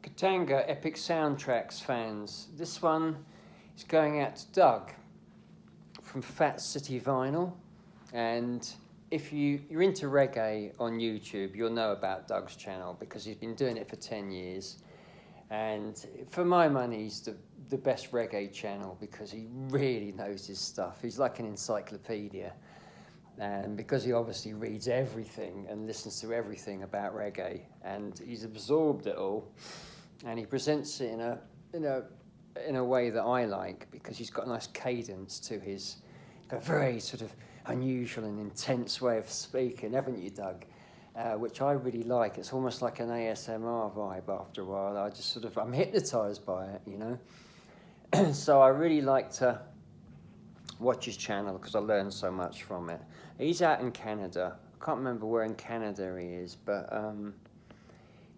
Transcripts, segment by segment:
Katanga Epic Soundtracks fans. This one is going out to Doug from Fat City Vinyl. And if you're into reggae on YouTube, you'll know about Doug's channel because he's been doing it for 10 years. And for my money, he's the best reggae channel because he really knows his stuff. He's like an encyclopedia. And because he obviously reads everything and listens to everything about reggae, and he's absorbed it all, and he presents it in a way that I like because he's got a nice cadence to his, a very sort of unusual and intense way of speaking, haven't you, Doug? Which I really like. It's almost like an ASMR vibe after a while. I'm hypnotized by it, you know. So I really like to watch his channel because I learn so much from it. He's out in Canada. I can't remember where in Canada he is, but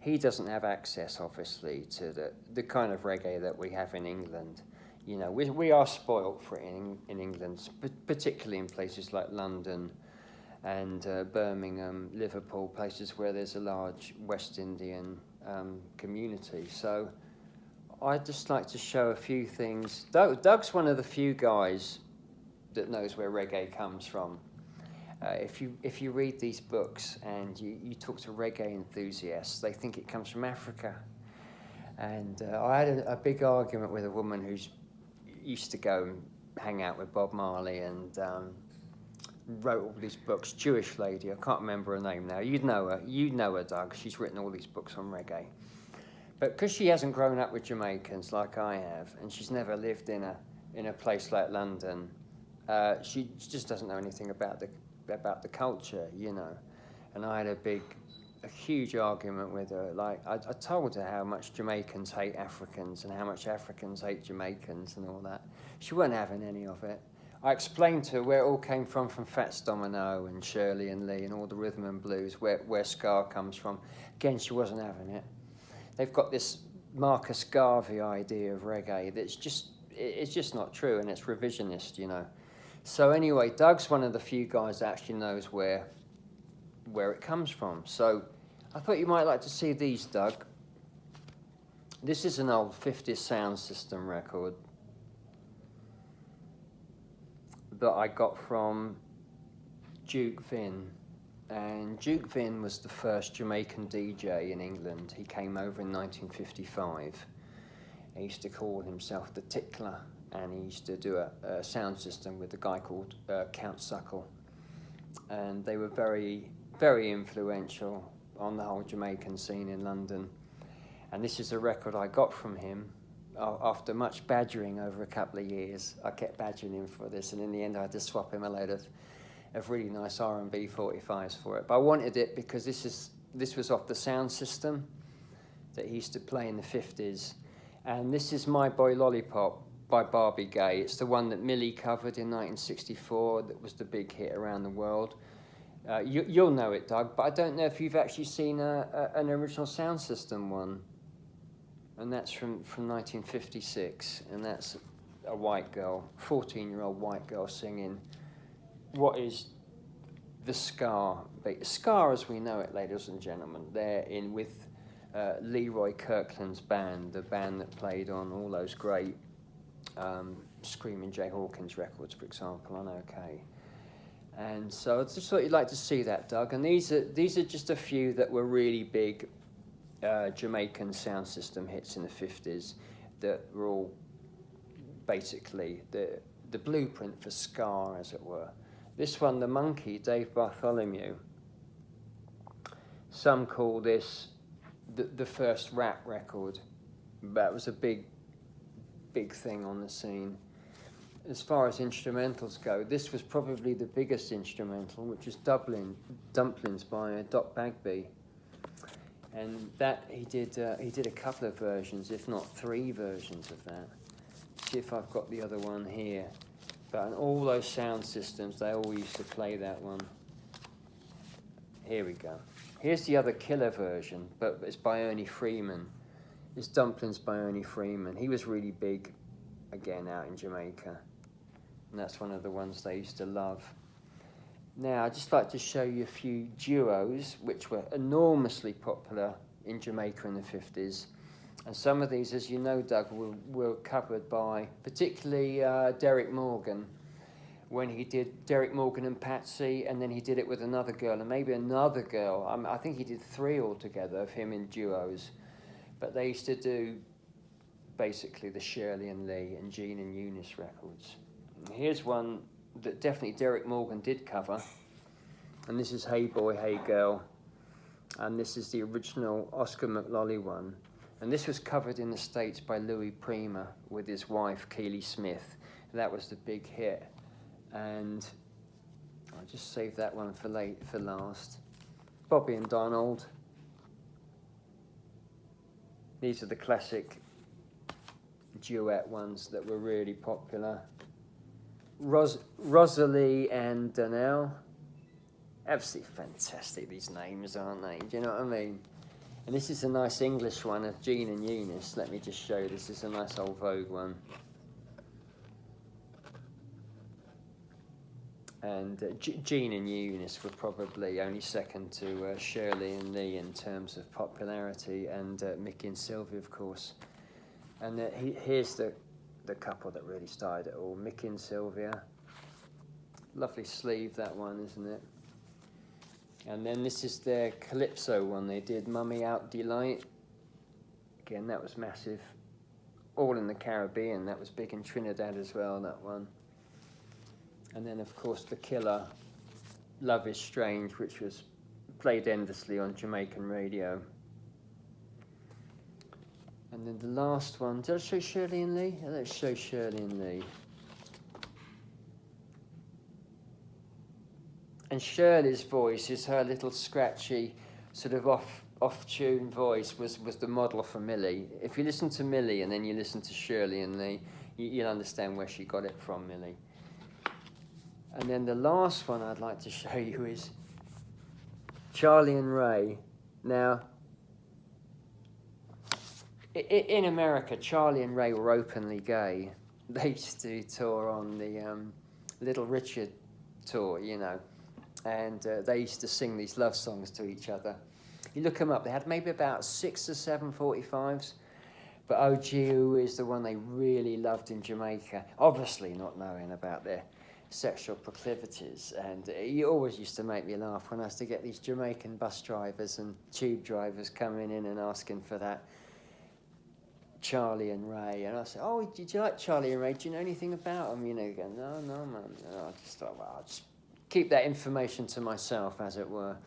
he doesn't have access, obviously, to the kind of reggae that we have in England. You know, we are spoilt for it in England, particularly in places like London and Birmingham, Liverpool, places where there's a large West Indian community. So I'd just like to show a few things. Doug's one of the few guys that knows where reggae comes from. If you read these books and you talk to reggae enthusiasts, they think it comes from Africa. And I had a big argument with a woman who used to go and hang out with Bob Marley and wrote all these books, Jewish lady, I can't remember her name now. You know her, Doug. She's written all these books on reggae. But because she hasn't grown up with Jamaicans like I have, and she's never lived in a place like London, she just doesn't know anything about the culture, you know. And I had a huge argument with her. Like I told her how much Jamaicans hate Africans and how much Africans hate Jamaicans and all that. She wasn't having any of it. I explained to her where it all came from Fats Domino and Shirley and Lee and all the rhythm and blues, where ska comes from. Again, she wasn't having it. They've got this Marcus Garvey idea of reggae that's it's just not true, and it's revisionist, you know. So anyway, Doug's one of the few guys that actually knows where it comes from. So I thought you might like to see these, Doug. This is an old 50s sound system record that I got from Duke Vin. And Duke Vin was the first Jamaican DJ in England. He came over in 1955. He used to call himself the Tickler, and he used to do a sound system with a guy called Count Suckle. And they were very, very influential on the whole Jamaican scene in London. And this is a record I got from him after much badgering over a couple of years. I kept badgering him for this, and in the end I had to swap him a load of really nice R&B 45s for it. But I wanted it because this was off the sound system that he used to play in the 50s. And this is My Boy Lollipop by Barbie Gay. It's the one that Millie covered in 1964 that was the big hit around the world. You'll know it, Doug, but I don't know if you've actually seen an original sound system one. And that's from 1956, and that's a white girl, 14-year-old white girl singing what is the ska as we know it, ladies and gentlemen. They're in with Leroy Kirkland's band, the band that played on all those great Screaming Jay Hawkins records, for example, on OK. And so I just thought you'd like to see that, Doug. And these are just a few that were really big Jamaican sound system hits in the 50s that were all basically the blueprint for ska, as it were. This one, The Monkey, Dave Bartholomew. Some call this the first rap record. That was a big thing on the scene. As far as instrumentals go, this was probably the biggest instrumental, which is Dumplings by Doc Bagby. And that he did a couple of versions, if not 3 versions of that. See if I've got the other one here. But in all those sound systems, they all used to play that one. Here we go. Here's the other killer version, but it's by Ernie Freeman. It's Dumplings by Ernie Freeman. He was really big, again, out in Jamaica. And that's one of the ones they used to love. Now, I'd just like to show you a few duos which were enormously popular in Jamaica in the 50s. And some of these, as you know, Doug, were covered by particularly Derek Morgan, when he did Derek Morgan and Patsy, and then he did it with another girl, and maybe another girl. I think he did 3 altogether of him in duos. But they used to do basically the Shirley and Lee and Gene and Eunice records. And here's one that definitely Derek Morgan did cover, and this is Hey Boy, Hey Girl, and this is the original Oscar McLolly one. And this was covered in the States by Louis Prima with his wife, Keely Smith. That was the big hit. And I'll just save that one for last. Bobby and Donald. These are the classic duet ones that were really popular. Rosalie and Donnell. Absolutely fantastic, these names, aren't they? Do you know what I mean? And this is a nice English one of Gene and Eunice. Let me just show you. This is a nice old Vogue one. And Gene and Eunice were probably only second to Shirley and Lee in terms of popularity, and Mickey and Sylvia, of course. And here's the couple that really started it all, Mickey and Sylvia. Lovely sleeve, that one, isn't it? And then this is their Calypso one they did, Mummy Out Delight. Again, that was massive. All in the Caribbean, that was big in Trinidad as well, that one. And then, of course, the killer, Love is Strange, which was played endlessly on Jamaican radio. And then the last one, did I show Shirley and Lee? Let's show Shirley and Lee. And Shirley's voice is her little scratchy, sort of off-tune voice was the model for Millie. If you listen to Millie and then you listen to Shirley and Lee, you'll understand where she got it from, Millie. And then the last one I'd like to show you is Charlie and Ray. Now, in America, Charlie and Ray were openly gay. They used to tour on the Little Richard tour, you know, and they used to sing these love songs to each other. You look them up, they had maybe about 6 or 7 45s, but OGU is the one they really loved in Jamaica, obviously not knowing about their sexual proclivities. And it always used to make me laugh when I used to get these Jamaican bus drivers and tube drivers coming in and asking for that Charlie and Ray, and I said, "Oh, did you like Charlie and Ray? Do you know anything about them?" You know, going, "No, man." No, I just thought, well, I'll just keep that information to myself, as it were.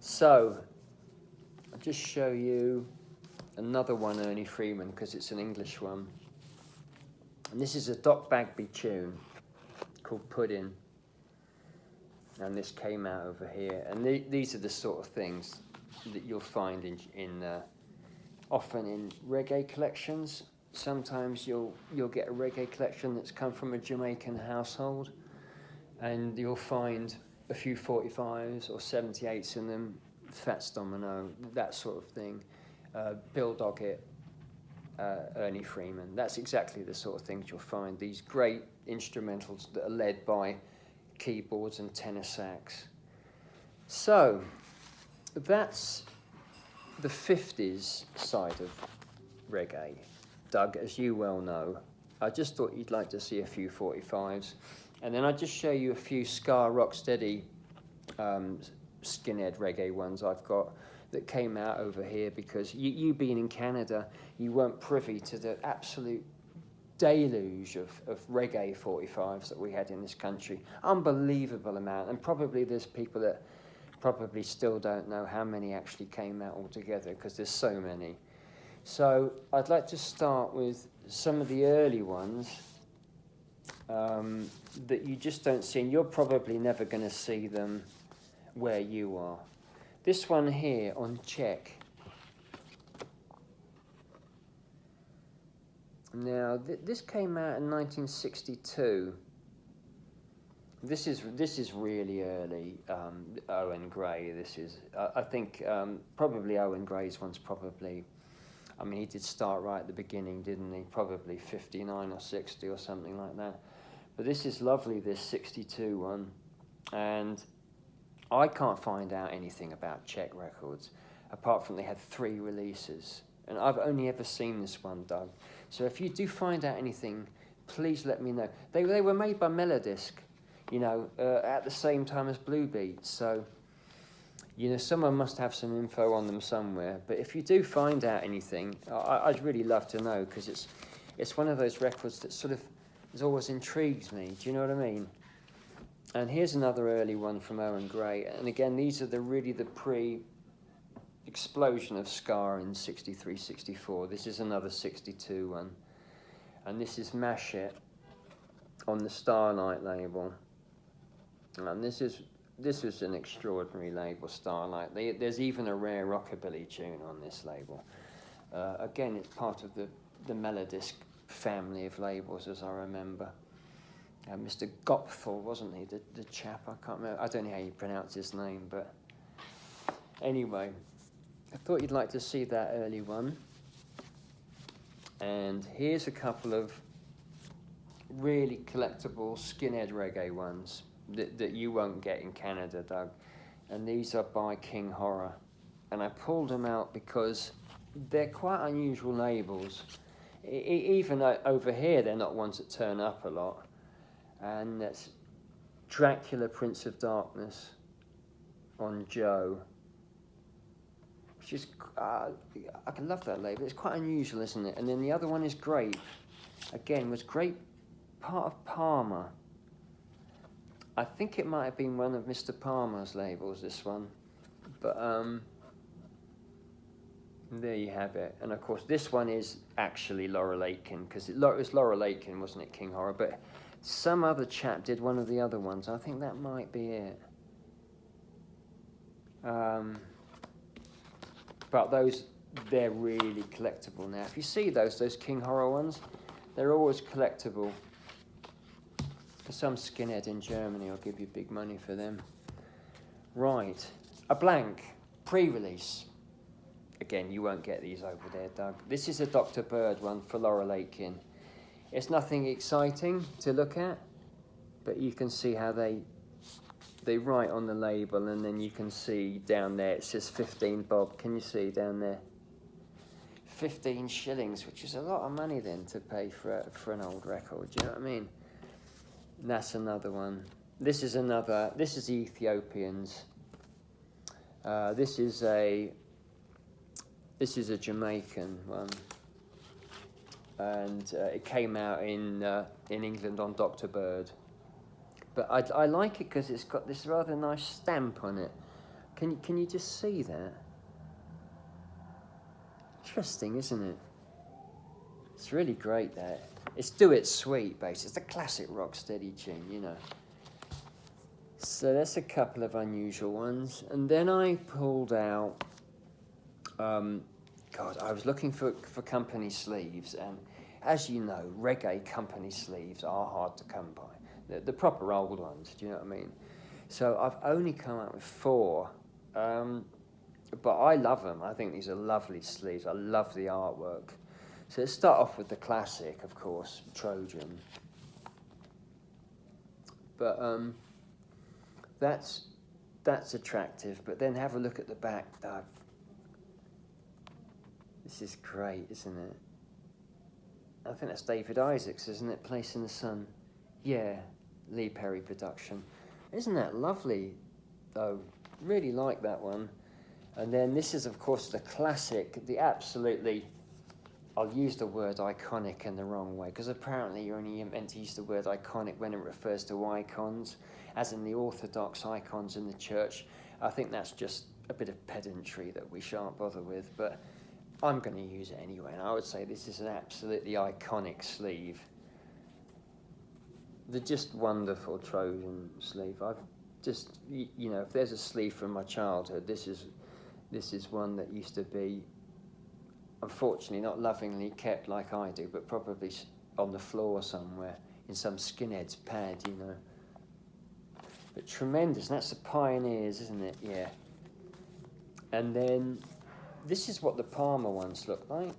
So, I'll just show you another one, Ernie Freeman, because it's an English one. And this is a Doc Bagby tune called Pudding. And this came out over here. And these are the sort of things that you'll find in often in reggae collections. Sometimes you'll get a reggae collection that's come from a Jamaican household, and you'll find a few 45s or 78s in them, Fats Domino, that sort of thing, Bill Doggett, Ernie Freeman. That's exactly the sort of things you'll find, these great instrumentals that are led by keyboards and tenor sax. So, that's the 50s side of reggae. Doug, as you well know, I just thought you'd like to see a few 45s. And then I'll just show you a few ska rocksteady skinhead reggae ones I've got that came out over here, because you being in Canada, you weren't privy to the absolute deluge of reggae 45s that we had in this country. Unbelievable amount. And probably there's people that probably still don't know how many actually came out altogether, because there's so many. So I'd like to start with some of the early ones that you just don't see, and you're probably never going to see them where you are. This one here on Czech. Now, this came out in 1962. This is really early. Owen Gray. This is, I think, probably Owen Gray's one's probably. I mean, he did start right at the beginning, didn't he? Probably 59 or 60 or something like that. But this is lovely, this 62 one, and I can't find out anything about Czech Records, apart from they had 3 releases, And I've only ever seen this one, Doug. So if you do find out anything, please let me know. They were made by Melodisc, you know, at the same time as Blue Beats. So, you know, someone must have some info on them somewhere. But if you do find out anything, I'd really love to know, because it's one of those records that sort of has always intrigued me. Do you know what I mean? And here's another early one from Owen Gray. And again, these are really the pre-explosion of ska in 63, 64. This is another 62 one. And this is Mash It on the Starlight label. And this is an extraordinary label, Starlight. There's even a rare rockabilly tune on this label. Again, it's part of the Melodisc family of labels, as I remember. Mr. Gopthal, wasn't he, the chap? I can't remember. I don't know how you pronounce his name, but anyway, I thought you'd like to see that early one. And here's a couple of really collectible skinhead reggae ones that you won't get in Canada, Doug. And these are by King Horror. And I pulled them out because they're quite unusual labels. Even over here, they're not ones that turn up a lot. And that's Dracula, Prince of Darkness on Joe. Which is, I can love that label. It's quite unusual, isn't it? And then the other one is Grape. Again, was Grape part of Palmer? I think it might have been one of Mr. Palmer's labels, this one. But there you have it. And of course, this one is actually Laurel Aitken, because it was Laurel Aitken, wasn't it, King Horror? But some other chap did one of the other ones. I think that might be it. But those, they're really collectible now. If you see those King Horror ones, they're always collectible. Some skinhead in Germany will give you big money for them. Right, a blank, pre-release. Again, you won't get these over there, Doug. This is a Dr. Bird one for Laurel Aitken. It's nothing exciting to look at, but you can see how they write on the label, and then you can see down there it says 15 bob. Can you see down there? 15 shillings, which is a lot of money then to pay for an old record. Do you know what I mean? And that's another one. This is the Ethiopians. This is a Jamaican one, and it came out in England on Dr. Bird. But I like it because it's got this rather nice stamp on it. Can you just see that? Interesting, isn't it? It's really great, that. It's Duets Sweet bass. It's a classic rocksteady tune, you know. So that's a couple of unusual ones. And then I pulled out... I was looking for company sleeves, and as you know, reggae company sleeves are hard to come by. The proper old ones, do you know what I mean? So I've only come out with 4, but I love them. I think these are lovely sleeves. I love the artwork. So let's start off with the classic, of course, Trojan. But that's attractive. But then have a look at the back. This is great, isn't it? I think that's David Isaacs, isn't it? Place in the Sun. Yeah, Lee Perry production. Isn't that lovely, though? Really like that one. And then this is, of course, the classic, the absolutely... I'll use the word iconic in the wrong way, because apparently you're only meant to use the word iconic when it refers to icons, as in the orthodox icons in the church. I think that's just a bit of pedantry that we shan't bother with, but I'm going to use it anyway, and I would say this is an absolutely iconic sleeve. They're just wonderful Trojan sleeve. I've just, you know, if there's a sleeve from my childhood, this is one that used to be, unfortunately, not lovingly kept like I do, but probably on the floor somewhere in some skinhead's pad, you know. But tremendous, and that's the Pioneers, isn't it? Yeah. And then this is what the Palmer ones look like.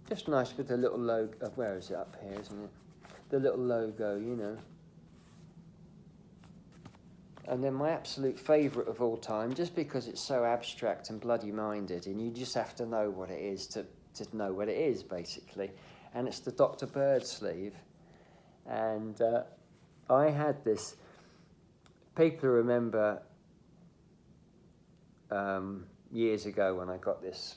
Just nice with the little logo. Where is it? Up here, isn't it? The little logo, you know. And then my absolute favourite of all time, just because it's so abstract and bloody minded, and you just have to know what it is to know what it is, basically. And it's the Dr. Bird sleeve. And I had this. People remember years ago when I got this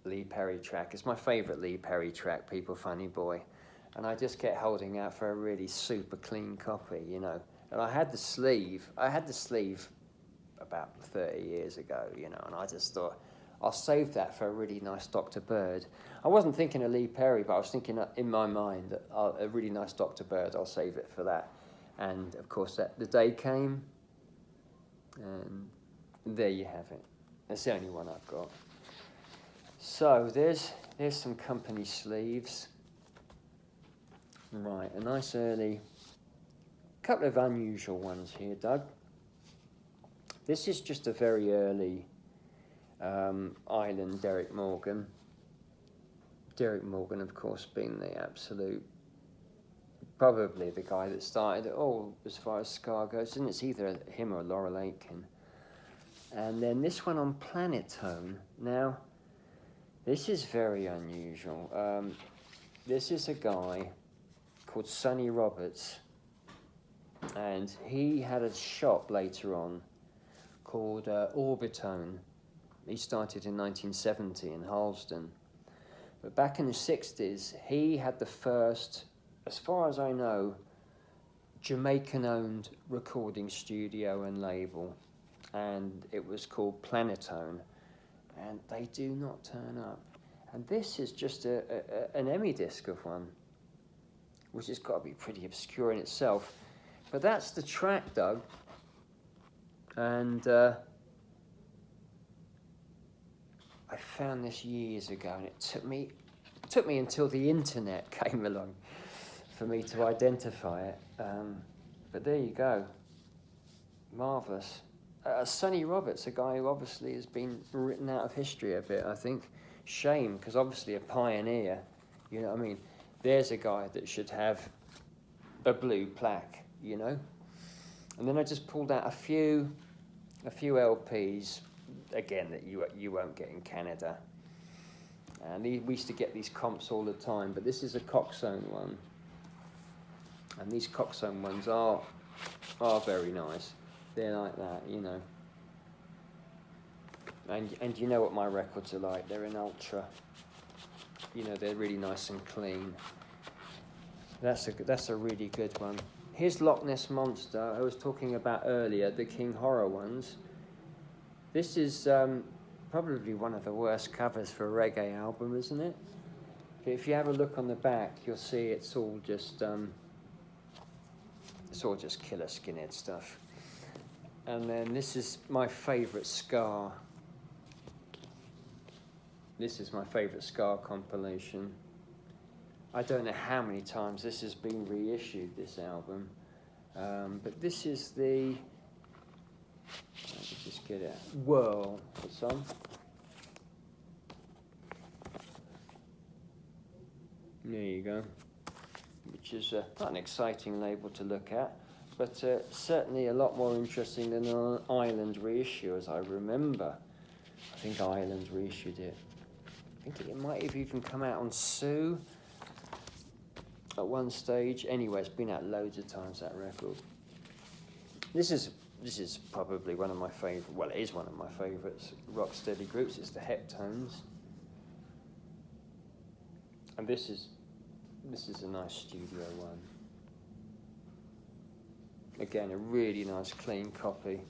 Lee Perry track. It's my favourite Lee Perry track, People Funny Boy. And I just kept holding out for a really super clean copy, you know. And I had the sleeve about 30 years ago, you know, and I just thought, I'll save that for a really nice Dr. Bird. I wasn't thinking of Lee Perry, but I was thinking in my mind that a really nice Dr. Bird, I'll save it for that. And of course, the day came, and there you have it. That's the only one I've got. So there's some company sleeves. Right, a nice early, couple of unusual ones here, Doug. This is just a very early Island Derek Morgan. Derek Morgan, of course, being the absolute, probably the guy that started it all as far as ska goes, and it's either him or Laurel Aitken. And then this one on Planetone. Now, this is very unusual. This is a guy called Sonny Roberts, and he had a shop later on called Orbitone. He started in 1970 in Harlesden. But back in the 60s, he had the first, as far as I know, Jamaican-owned recording studio and label. And it was called Planetone. And they do not turn up. And this is just an Emmy disc of one, which has got to be pretty obscure in itself. But that's the track, Doug. And I found this years ago, and it took me until the internet came along for me to identify it. But there you go. Marvellous. Sonny Roberts, a guy who obviously has been written out of history a bit, I think. Shame, because obviously a pioneer, you know what I mean? There's a guy that should have a blue plaque, you know? And then I just pulled out a few LPs, again, that you won't get in Canada. And we used to get these comps all the time, but this is a Coxsone one. And these Coxsone ones are very nice. They're like that, you know. And you know what my records are like. They're in ultra. You know, they're really nice and clean. That's a really good one. Here's Loch Ness Monster I was talking about earlier, the King Horror ones. This is probably one of the worst covers for a reggae album, isn't it? If you have a look on the back, you'll see it's all just Killer Skinhead stuff. And then this is my favourite ska. This is my favourite ska compilation. I don't know how many times this has been reissued, this album. But this is the... Let me just get it. Whirl. What's on? There you go. Which is not an exciting label to look at, but certainly a lot more interesting than an Island reissue, as I remember. I think Island reissued it. I think it might have even come out on Sue at one stage. Anyway, it's been out loads of times, that record. This is probably one of my favourite, well, it is one of my favourites, rocksteady groups. It's the Heptones. And this is a nice studio one. Again, a really nice clean copy.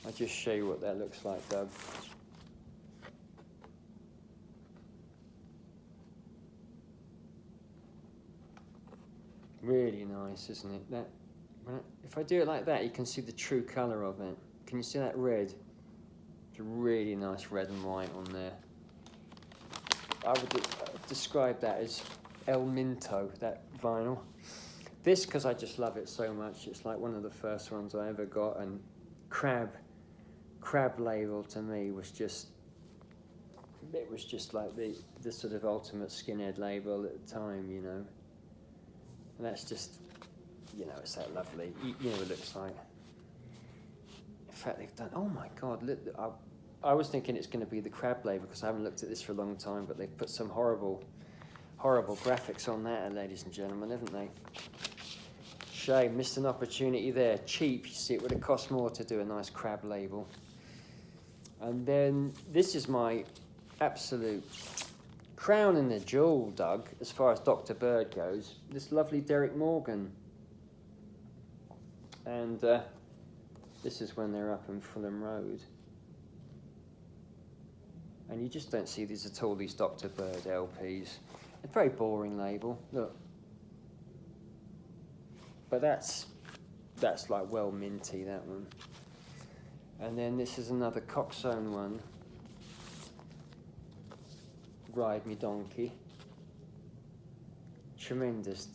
I'll just show you what that looks like, Doug. Really nice, isn't it? If I do it like that, you can see the true colour of it. Can you see that red? It's a really nice red and white on there. I would describe that as El Minto, that vinyl. This, because I just love it so much, it's like one of the first ones I ever got, and Crab label to me was just like the sort of ultimate skinhead label at the time, you know. And that's just, you know, it's that lovely. You know what it looks like. fact, they've done. Oh my God! Look, I was thinking it's going to be the crab label because I haven't looked at this for a long time, but they've put some horrible graphics on that, ladies and gentlemen, haven't they? Shame, missed an opportunity there. Cheap, you see, it would have cost more to do a nice crab label. And then this is my absolute crown and the jewel, Doug, as far as Dr. Bird goes. This lovely Derek Morgan. And this is when they're up in Fulham Road. And you just don't see these at all, these Dr. Bird LPs. A very boring label, look. But that's like well minty, that one. And then this is another Coxsone one. Ride Me Donkey. Tremendous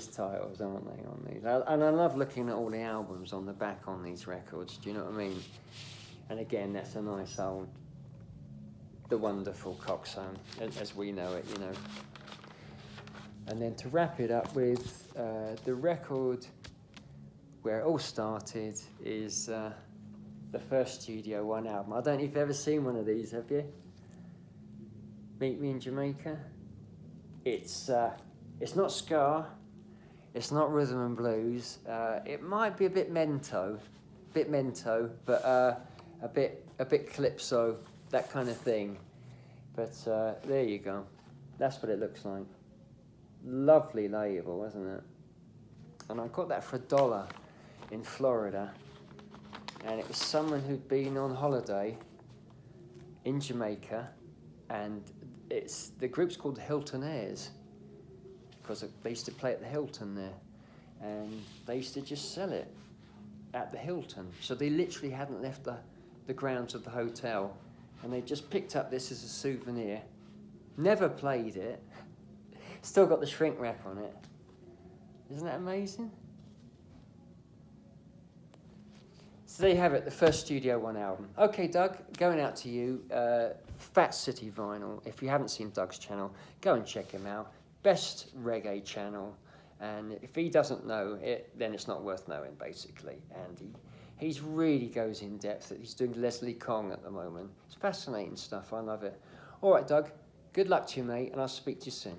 titles, aren't they, on these? And I love looking at all the albums on the back on these records, do you know what I mean? And again, that's a nice old, the wonderful Coxsone, as we know it, you know. And then to wrap it up with the record where it all started is the first Studio One album. I don't know if you've ever seen one of these, have you? Meet Me in Jamaica. It's not ska, it's not rhythm and blues. It might be a bit mento, but a bit calypso, that kind of thing. But there you go. That's what it looks like. Lovely label, isn't it? And I got that for $1 in Florida. And it was someone who'd been on holiday in Jamaica, and the group's called the Hiltonaires because they used to play at the Hilton there, and they used to just sell it at the Hilton. So they literally hadn't left the grounds of the hotel, and they just picked up this as a souvenir. Never played it. Still got the shrink wrap on it. Isn't that amazing? So there you have it, the first Studio One album. Okay, Doug, going out to you. Fat City Vinyl. If you haven't seen Doug's channel, go and check him out. Best reggae channel. And if he doesn't know it, then it's not worth knowing, basically. And he's really goes in depth. He's doing Leslie Kong at the moment. It's fascinating stuff. I love it. All right, Doug. Good luck to you, mate, and I'll speak to you soon.